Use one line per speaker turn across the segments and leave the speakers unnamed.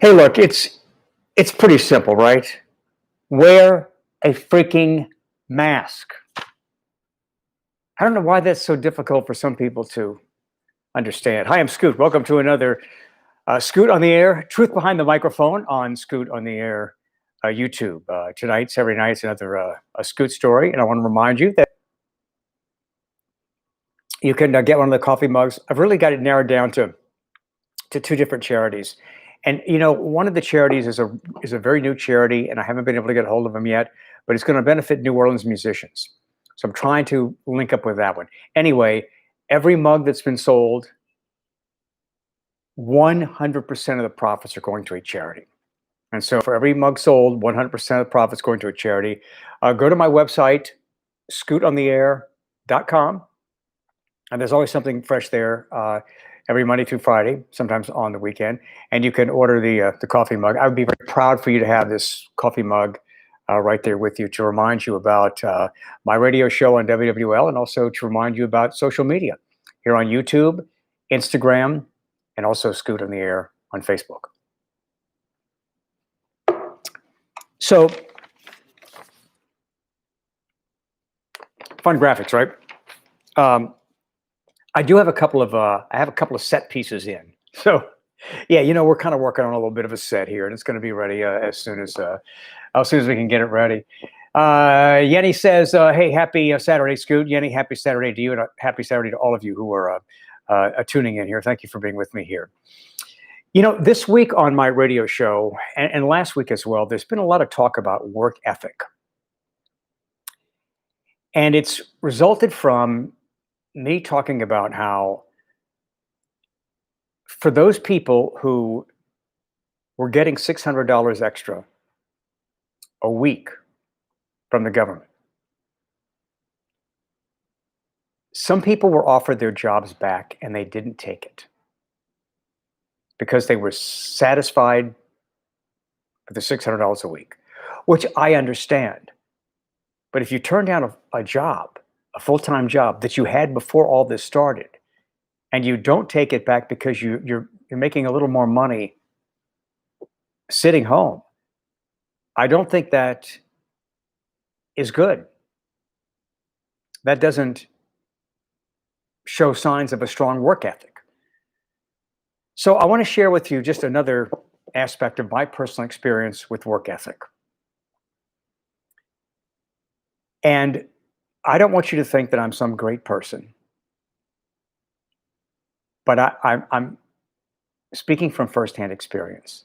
Hey, look, it's pretty simple, right? Wear a freaking mask. I don't know why that's so difficult for some people to understand. Hi, I'm Scoot. Welcome to another Scoot on the Air, Truth Behind the Microphone on Scoot on the Air YouTube. Tonight, Saturday night, it's another a Scoot story, and I want to remind you that you can get one of the coffee mugs. I've really got it narrowed down to two different charities. And one of the charities is a very new charity, and I haven't been able to get a hold of them yet, but it's going to benefit New Orleans musicians. So I'm trying to link up with that one. Anyway, every mug that's been sold, 100% of the profits are going to a charity. And so for every mug sold, 100% of the profits going to a charity. Go to my website, scootontheair.com, and there's always something fresh there. Every Monday through Friday, sometimes on the weekend, and you can order the coffee mug. I would be very proud for you to have this coffee mug right there with you to remind you about my radio show on WWL, and also to remind you about social media here on YouTube, Instagram, and also Scoot on the Air on Facebook. So, fun graphics, right? I do have a couple of set pieces in. So, yeah, we're kind of working on a little bit of a set here, and it's going to be ready as soon as we can get it ready. Yenny says, "Hey, happy Saturday, Scoot." Yenny, happy Saturday to you, and happy Saturday to all of you who are tuning in here. Thank you for being with me here. This week on my radio show, and last week as well, there's been a lot of talk about work ethic, and it's resulted from me talking about how, for those people who were getting $600 extra a week from the government, some people were offered their jobs back and they didn't take it because they were satisfied with the $600 a week, which I understand. But if you turn down a job, a full-time job that you had before all this started, and you don't take it back because you're making a little more money sitting home, I don't think that is good. That doesn't show signs of a strong work ethic. So I want to share with you just another aspect of my personal experience with work ethic. And I don't want you to think that I'm some great person, but I'm speaking from firsthand experience.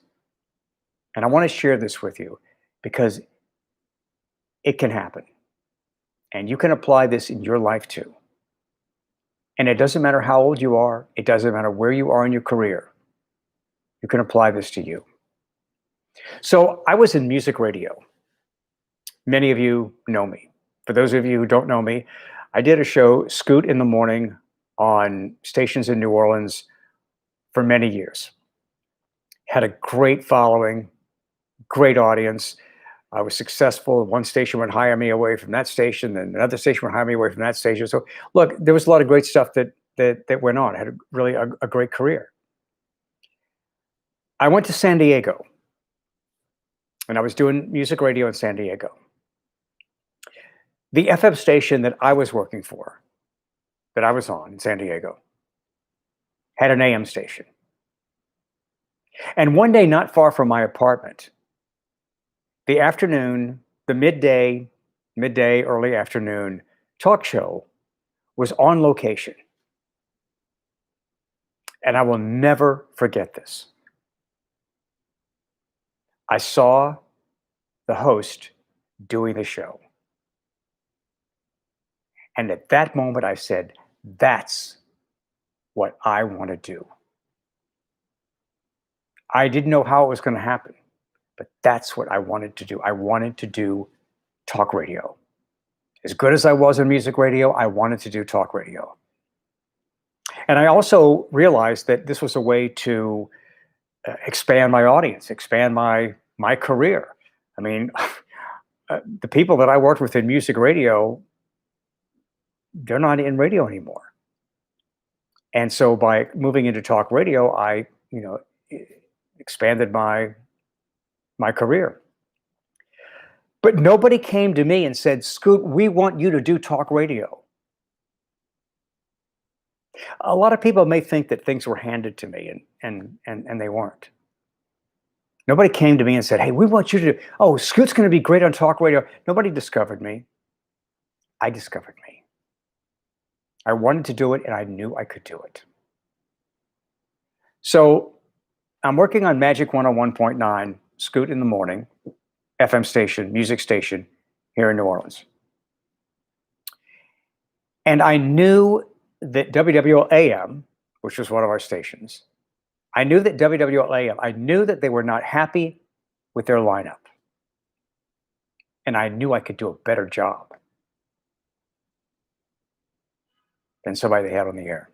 And I want to share this with you because it can happen. And you can apply this in your life too. And it doesn't matter how old you are, it doesn't matter where you are in your career. You can apply this to you. So I was in music radio. Many of you know me. For those of you who don't know me, I did a show, Scoot in the Morning, on stations in New Orleans for many years. Had a great following, great audience. I was successful. One station would hire me away from that station, and another station would hire me away from that station. So, look, there was a lot of great stuff that went on. I had a great career. I went to San Diego, and I was doing music radio in San Diego. The FM station that I was working for, that I was on in San Diego, had an AM station. And one day, not far from my apartment, the afternoon, the midday, early afternoon talk show was on location. And I will never forget this. I saw the host doing the show. And at that moment, I said, that's what I want to do. I didn't know how it was going to happen, but that's what I wanted to do. I wanted to do talk radio. As good as I was in music radio, I wanted to do talk radio. And I also realized that this was a way to expand my audience, expand my career. I mean, the people that I worked with in music radio, they're not in radio anymore. And so by moving into talk radio, I expanded my career. But nobody came to me and said, Scoot, we want you to do talk radio. A lot of people may think that things were handed to me, and they weren't. Nobody came to me and said, hey, we want you to, oh, Scoot's going to be great on talk radio. Nobody discovered me. I discovered me. I wanted to do it, and I knew I could do it. So I'm working on Magic 101.9, Scoot in the Morning, FM station, music station here in New Orleans. And I knew that WWL-AM, which was one of our stations, I knew that WWL-AM, I knew that they were not happy with their lineup. And I knew I could do a better job than somebody they had on the air.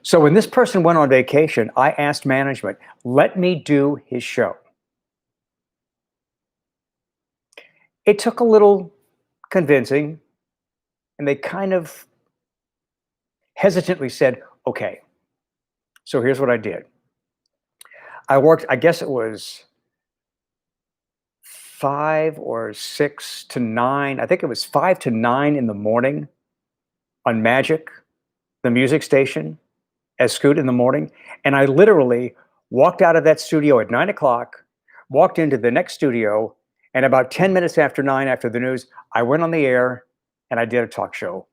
So when this person went on vacation, I asked management, let me do his show. It took a little convincing, and they kind of hesitantly said, okay. So here's what I did. I worked, I guess it was 5 or 6 to 9. I think it was 5 to 9 in the morning on Magic, the music station, as Scoot in the Morning. And I literally walked out of that studio at 9 o'clock, walked into the next studio, and about 10 minutes after 9, after the news, I went on the air and I did a talk show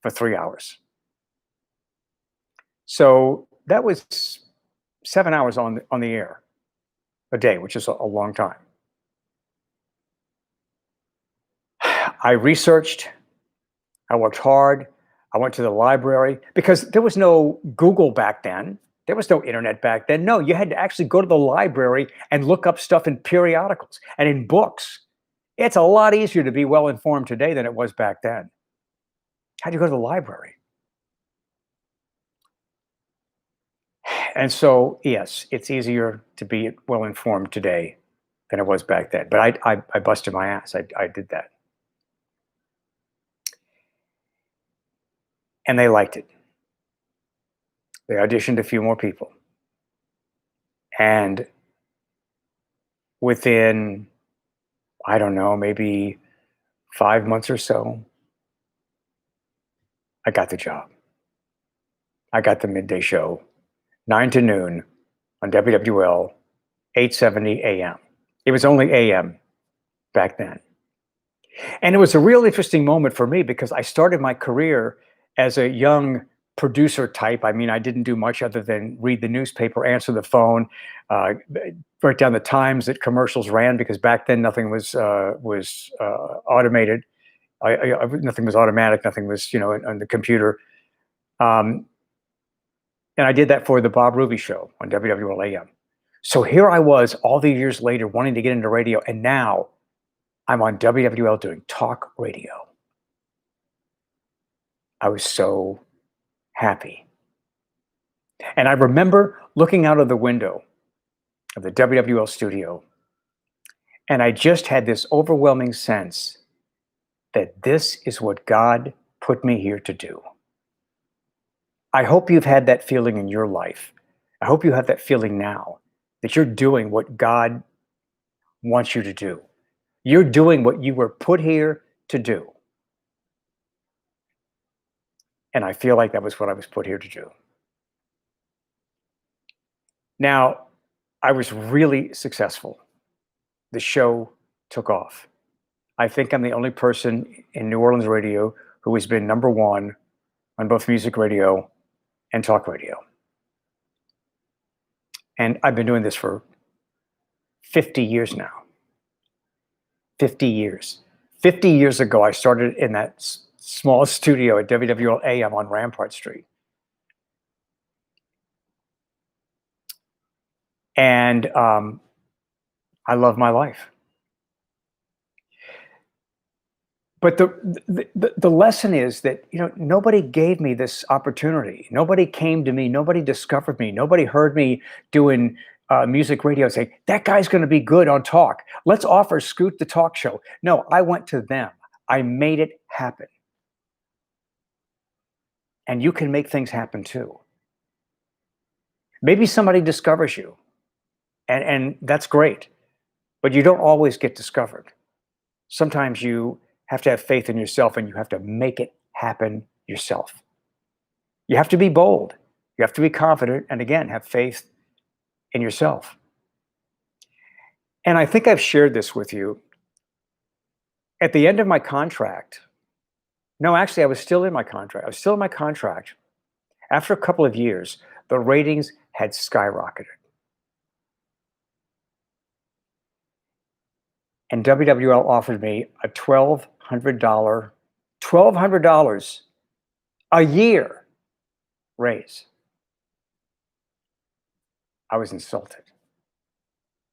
for 3 hours. So that was 7 hours on the air a day, which is a long time. I researched, I worked hard, I went to the library, because there was no Google back then. There was no internet back then. No, you had to actually go to the library and look up stuff in periodicals and in books. It's a lot easier to be well informed today than it was back then. How'd you go to the library? And so, yes, it's easier to be well informed today than it was back then. But I busted my ass. I did that. And they liked it. They auditioned a few more people. And within, I don't know, maybe 5 months or so, I got the job. I got the midday show, 9 to noon on WWL 870 AM. It was only AM back then. And it was a real interesting moment for me because I started my career as a young producer type. I mean, I didn't do much other than read the newspaper, answer the phone, write down the times that commercials ran, because back then nothing was automated. Nothing was automatic. Nothing was, on the computer. And I did that for the Bob Ruby Show on WWL-AM. So here I was all these years later wanting to get into radio, and now I'm on WWL doing talk radio. I was so happy. And I remember looking out of the window of the WWL studio, and I just had this overwhelming sense that this is what God put me here to do. I hope you've had that feeling in your life. I hope you have that feeling now, that you're doing what God wants you to do. You're doing what you were put here to do. And I feel like that was what I was put here to do. Now, I was really successful. The show took off. I think I'm the only person in New Orleans radio who has been #1 on both music radio and talk radio. And I've been doing this for 50 years now. 50 years. 50 years ago, I started in that small studio at WWL-AM on Rampart Street. And I love my life. But the lesson is that, nobody gave me this opportunity. Nobody came to me. Nobody discovered me. Nobody heard me doing music radio and say, that guy's going to be good on talk. Let's offer Scoot the talk show. No, I went to them. I made it happen. And you can make things happen too. Maybe somebody discovers you, and that's great, but you don't always get discovered. Sometimes you have to have faith in yourself and you have to make it happen yourself. You have to be bold. You have to be confident and again, have faith in yourself. And I think I've shared this with you. At the end of my contract, no, actually, I was still in my contract. I was still in my contract. After a couple of years, the ratings had skyrocketed. And WWL offered me a $1,200 a year raise. I was insulted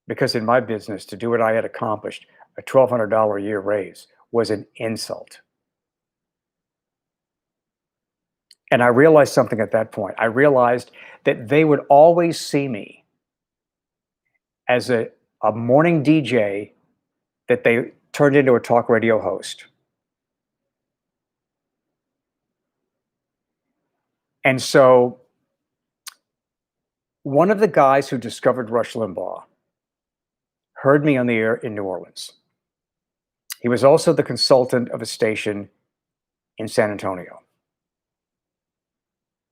because in my business, to do what I had accomplished, a $1,200 a year raise was an insult. And I realized something at that point. I realized that they would always see me as a morning DJ that they turned into a talk radio host. And so one of the guys who discovered Rush Limbaugh heard me on the air in New Orleans. He was also the consultant of a station in San Antonio.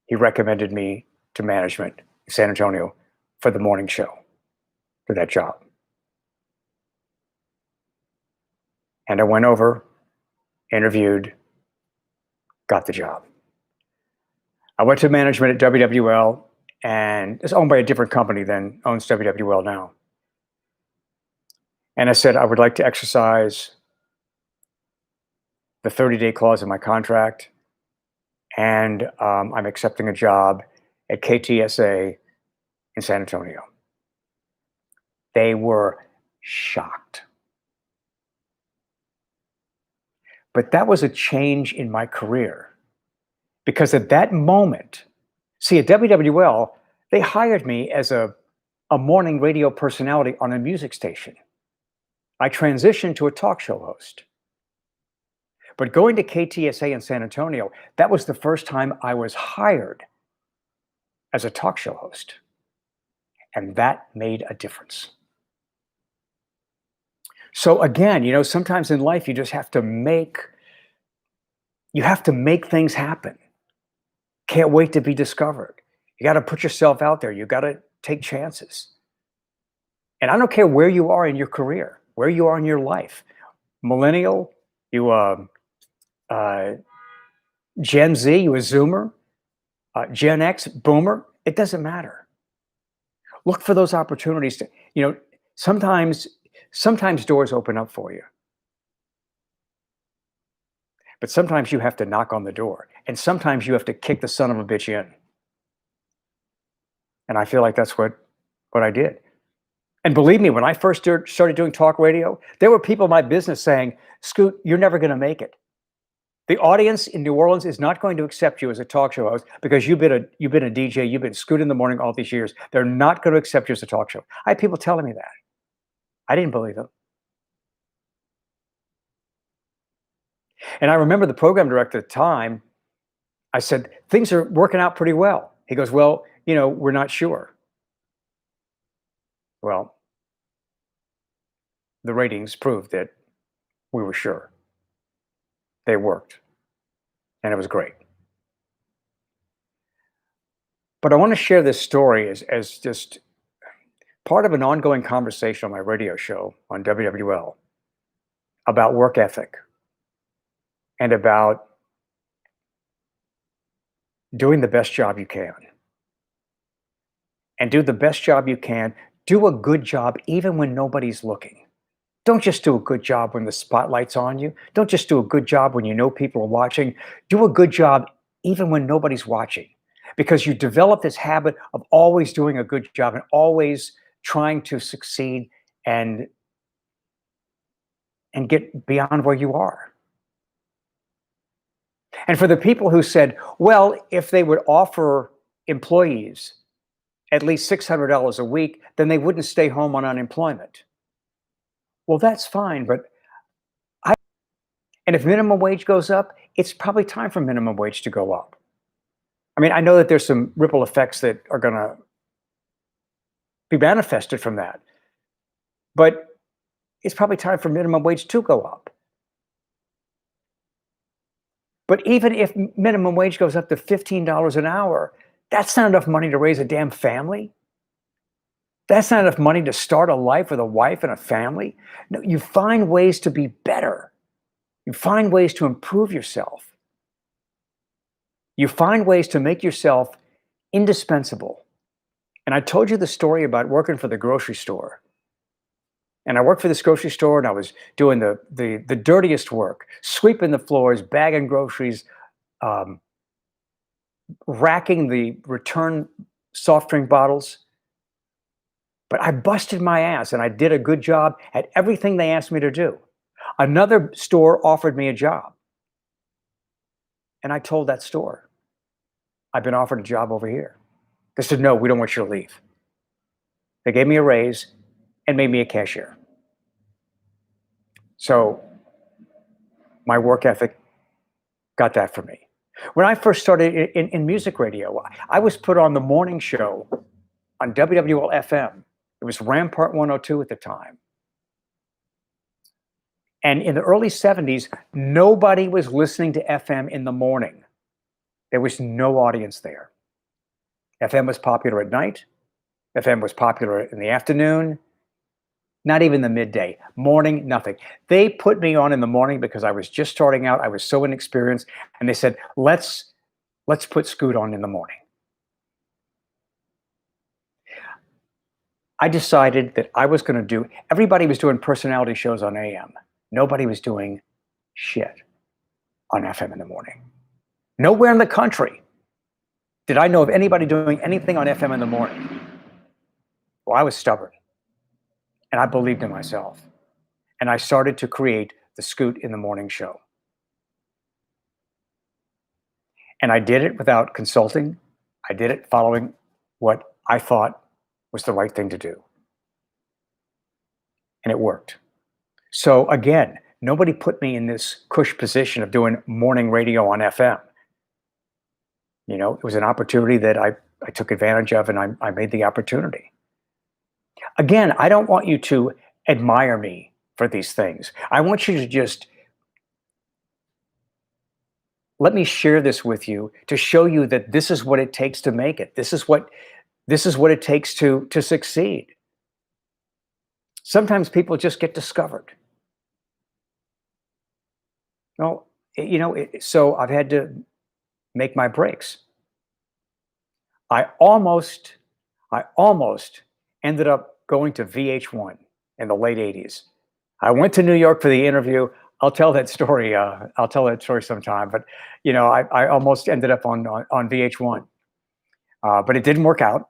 He recommended me to management in San Antonio for the morning show, for that job. And I went over, interviewed, got the job. I went to management at WWL, and it's owned by a different company than owns WWL now. And I said, I would like to exercise the 30-day clause in my contract, and I'm accepting a job at KTSA in San Antonio. They were shocked. But that was a change in my career because at that moment, see, at WWL, they hired me as a morning radio personality on a music station. I transitioned to a talk show host. But going to KTSA in San Antonio, that was the first time I was hired as a talk show host. And that made a difference. So again, you know, sometimes in life you just have to make things happen. Can't wait to be discovered. You got to put yourself out there. You got to take chances. And I don't care where you are in your career, where you are in your life. Millennial, you Gen Z, you a Zoomer, Gen X, Boomer, it doesn't matter. Look for those opportunities to, you know, sometimes doors open up for you. But sometimes you have to knock on the door. And sometimes you have to kick the son of a bitch in. And I feel like that's what I did. And believe me, when I first started doing talk radio, there were people in my business saying, Scoot, you're never going to make it. The audience in New Orleans is not going to accept you as a talk show host because you've been a DJ, you've been Scoot in the morning all these years. They're not going to accept you as a talk show. I had people telling me that. I didn't believe them. And I remember the program director at the time, I said, things are working out pretty well. He goes, well, you know, we're not sure. Well, the ratings proved that we were sure. They worked. And it was great. But I want to share this story as just part of an ongoing conversation on my radio show on WWL about work ethic and about doing the best job you can. And do the best job you can. Do a good job even when nobody's looking. Don't just do a good job when the spotlight's on you. Don't just do a good job when you know people are watching. Do a good job even when nobody's watching. Because you develop this habit of always doing a good job and always trying to succeed and get beyond where you are. And for the people who said, well, if they would offer employees at least $600 a week, then they wouldn't stay home on unemployment. Well, that's fine, but and if minimum wage goes up, it's probably time for minimum wage to go up. I mean, I know that there's some ripple effects that are going to be manifested from that. But it's probably time for minimum wage to go up. But even if minimum wage goes up to $15 an hour, that's not enough money to raise a damn family. That's not enough money to start a life with a wife and a family. No, you find ways to be better. You find ways to improve yourself. You find ways to make yourself indispensable. And I told you the story about working for the grocery store. And I worked for this grocery store, and I was doing the dirtiest work, sweeping the floors, bagging groceries, um, racking the return soft drink bottles. But I busted my ass, and I did a good job at everything they asked me to do. Another store offered me a job. And I told that store, I've been offered a job over here. They said, no, we don't want you to leave. They gave me a raise and made me a cashier. So my work ethic got that for me. When I first started in music radio, I was put on the morning show on WWL FM. It was Rampart 102 at the time. And in the early 70s, nobody was listening to FM in the morning. There was no audience there. FM was popular at night. FM was popular in the afternoon. Not even the midday. Morning, nothing. They put me on in the morning because I was just starting out. I was so inexperienced. And they said, let's put Scoot on in the morning. I decided that I was going to do, everybody was doing personality shows on AM. Nobody was doing shit on FM in the morning. Nowhere in the country did I know of anybody doing anything on FM in the morning. Well, I was stubborn, and I believed in myself. And I started to create the Scoot in the Morning show. And I did it without consulting. I did it following what I thought was the right thing to do. And it worked. So again, nobody put me in this cush position of doing morning radio on FM. You know, it was an opportunity that I took advantage of, and I made the opportunity. Again, I don't want you to admire me for these things. I want you to just let me share this with you to show you that this is what it takes to make it. This is what it takes to succeed. Sometimes people just get discovered. No, so I've had to make my breaks. I almost ended up going to VH1 in the late 80s. I went to New York for the interview. I'll tell that story. I'll tell that story sometime. But I almost ended up on VH1, but it didn't work out.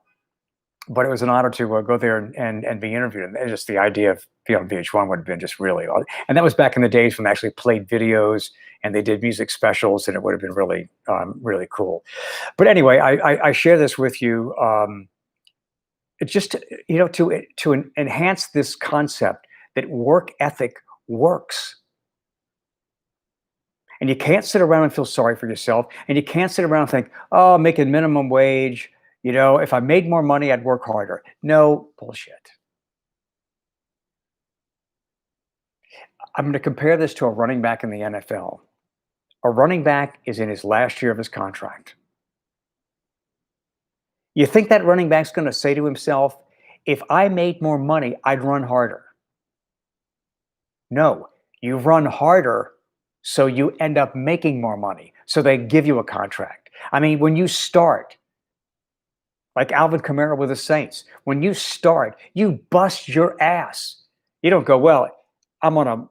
But it was an honor to go there and be interviewed. And just the idea of being on VH1 would have been just really, and that was back in the days when they actually played videos and they did music specials, and it would have been really, really cool. But anyway, I share this with you. It's just, to enhance this concept that work ethic works. And you can't sit around and feel sorry for yourself. And you can't sit around and think, oh, I'm making minimum wage. If I made more money, I'd work harder. No, bullshit. I'm going to compare this to a running back in the NFL. A running back is in his last year of his contract. You think that running back's going to say to himself, if I made more money, I'd run harder? No, you run harder so you end up making more money. So they give you a contract. I mean, when you start, like Alvin Kamara with the Saints, when you start, you bust your ass. You don't go, well, I'm on a,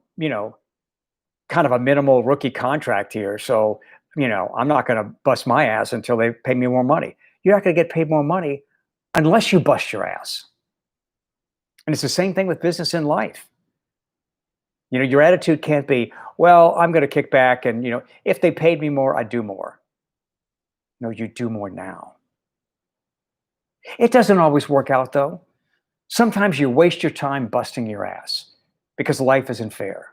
kind of a minimal rookie contract here. So, I'm not going to bust my ass until they pay me more money. You're not going to get paid more money unless you bust your ass. And it's the same thing with business and life. Your attitude can't be, well, I'm going to kick back and, if they paid me more, I'd do more. No, you do more now. It doesn't always work out, though. Sometimes you waste your time busting your ass because life isn't fair.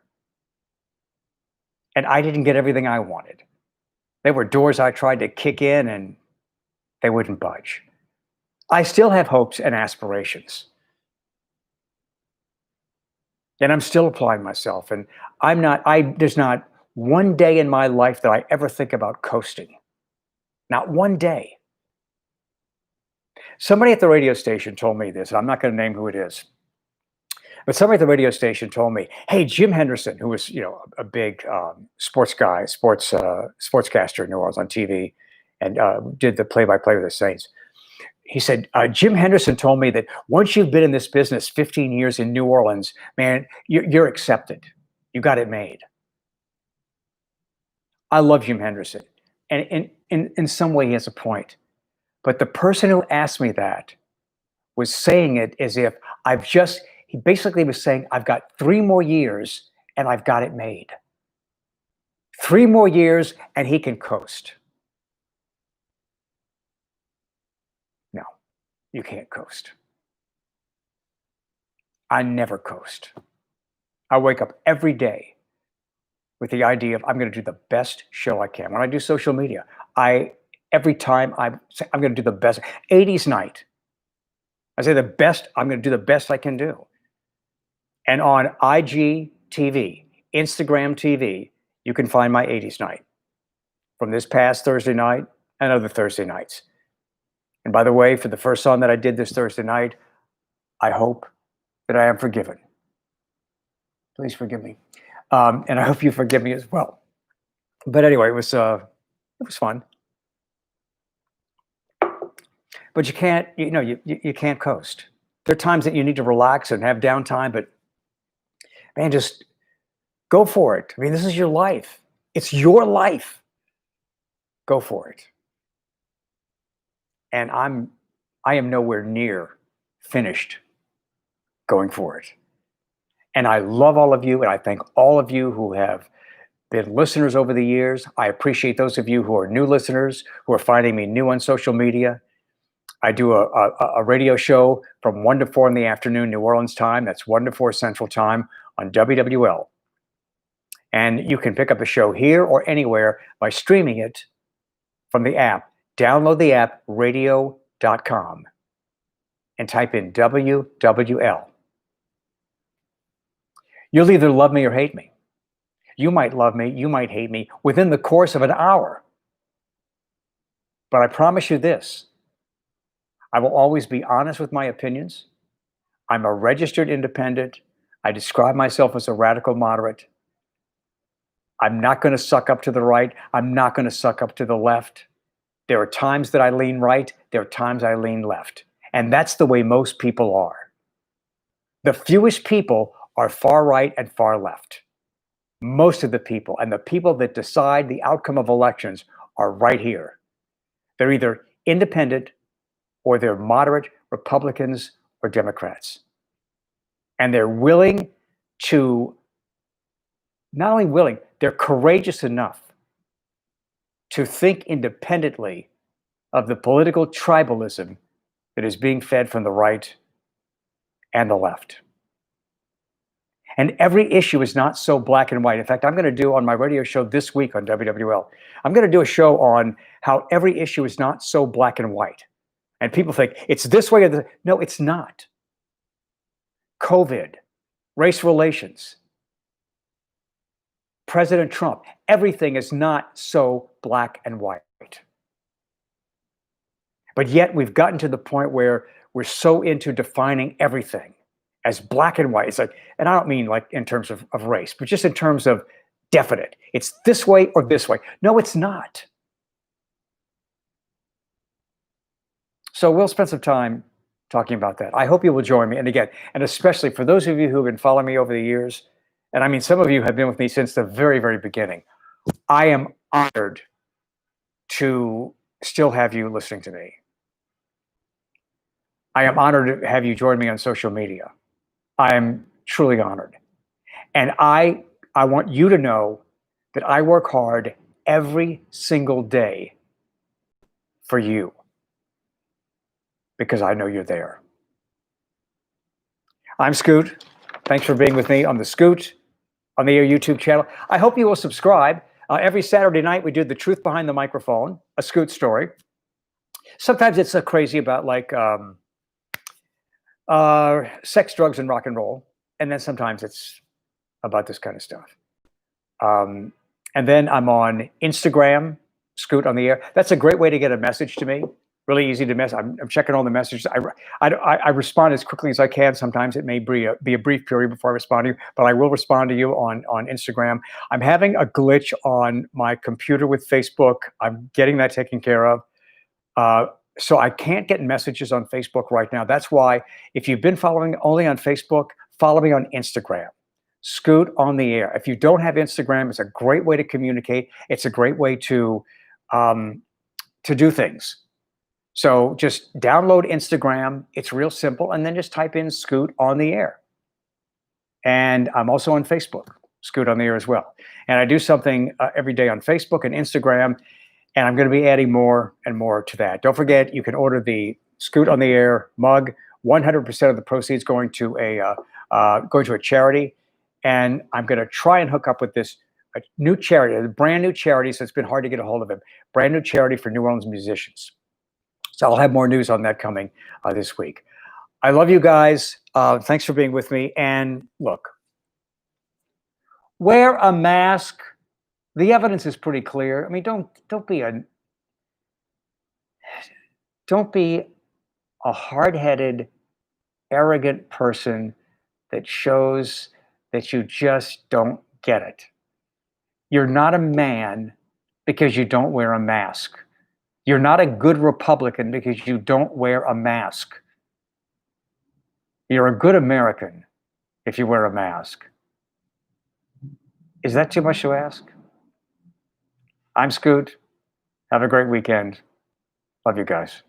And I didn't get everything I wanted. There were doors I tried to kick in and they wouldn't budge. I still have hopes and aspirations. And I'm still applying myself. And there's not one day in my life that I ever think about coasting. Not one day. Somebody at the radio station told me this, and I'm not going to name who it is. But somebody at the radio station told me, "Hey, Jim Henderson, who was a big sports guy, sportscaster in New Orleans on TV, and did the play-by-play with the Saints." He said, "Jim Henderson told me that once you've been in this business 15 years in New Orleans, man, you're accepted. You got it made." I love Jim Henderson, and in some way he has a point. But the person who asked me that was saying it as if he basically was saying, I've got 3 more years and I've got it made. 3 more years and he can coast. No, you can't coast. I never coast. I wake up every day with the idea of I'm going to do the best show I can. When I do social media, every time I say I'm going to do the best. 80s night, I say I'm going to do the best I can do. And on IG TV, Instagram TV, you can find my 80s night from this past Thursday night and other Thursday nights. And by the way, for the first song that I did this Thursday night, I hope that I am forgiven. Please forgive me. And I hope you forgive me as well. But anyway, it was fun. But you can't, you can't coast. There are times that you need to relax and have downtime, but man, just go for it. I mean, this is your life. It's your life. Go for it. And I am nowhere near finished going for it. And I love all of you, and I thank all of you who have been listeners over the years. I appreciate those of you who are new listeners, who are finding me new on social media. I do a radio show from 1 to 4 in the afternoon, New Orleans time. That's 1 to 4 Central Time on WWL. And you can pick up a show here or anywhere by streaming it from the app. Download the app, radio.com, and type in WWL. You'll either love me or hate me. You might love me, you might hate me within the course of an hour. But I promise you this, I will always be honest with my opinions. I'm a registered independent. I describe myself as a radical moderate. I'm not going to suck up to the right. I'm not going to suck up to the left. There are times that I lean right. There are times I lean left. And that's the way most people are. The fewest people are far right and far left. Most of the people, and the people that decide the outcome of elections, are right here. They're either independent or they're moderate Republicans or Democrats. And they're willing to, not only willing, they're courageous enough to think independently of the political tribalism that is being fed from the right and the left. And every issue is not so black and white. In fact, I'm going to do on my radio show this week on WWL, I'm going to do a show on how every issue is not so black and white. And people think it's this way or this. No, it's not. COVID, race relations, President Trump, everything is not so black and white. But yet we've gotten to the point where we're so into defining everything as black and white. It's like, and I don't mean like in terms of race, but just in terms of definite. It's this way or this way. No, it's not. So we'll spend some time talking about that. I hope you will join me. And again, and especially for those of you who have been following me over the years, and I mean, some of you have been with me since the very, very beginning. I am honored to still have you listening to me. I am honored to have you join me on social media. I am truly honored. And I want you to know that I work hard every single day for you because I know you're there. I'm Scoot. Thanks for being with me on the Scoot on the Air YouTube channel. I hope you will subscribe. Every Saturday night, we do The Truth Behind the Microphone, a Scoot story. Sometimes it's crazy about like sex, drugs, and rock and roll. and then sometimes it's about this kind of stuff. Um, and then I'm on Instagram, Scoot on the Air. That's a great way to get a message to me. Really easy to mess. I'm checking all the messages. I respond as quickly as I can. Sometimes it may be a brief period before I respond to you, but I will respond to you on Instagram. I'm having a glitch on my computer with Facebook. I'm getting that taken care of. Uh, so I can't get messages on Facebook right now. That's why if you've been following only on Facebook, follow me on Instagram. Scoot on the Air. If you don't have Instagram, it's a great way to communicate. It's a great way um, to do things. So just download Instagram. It's real simple, and then just type in Scoot on the Air. And I'm also on Facebook, Scoot on the Air as well. And I do something every day on Facebook and Instagram, and I'm going to be adding more and more to that. Don't forget, you can order the Scoot on the Air mug. 100% of the proceeds going to a charity. And I'm going to try and hook up with this a new charity, a brand new charity. So it's been hard to get a hold of it. Brand new charity for New Orleans musicians. So I'll have more news on that coming this week. I love you guys. Thanks for being with me. And look, wear a mask. The evidence is pretty clear. I mean, don't be a hard-headed, arrogant person that shows that you just don't get it. You're not a man because you don't wear a mask. You're not a good Republican because you don't wear a mask. You're a good American if you wear a mask. Is that too much to ask? I'm Scoot. Have a great weekend. Love you guys.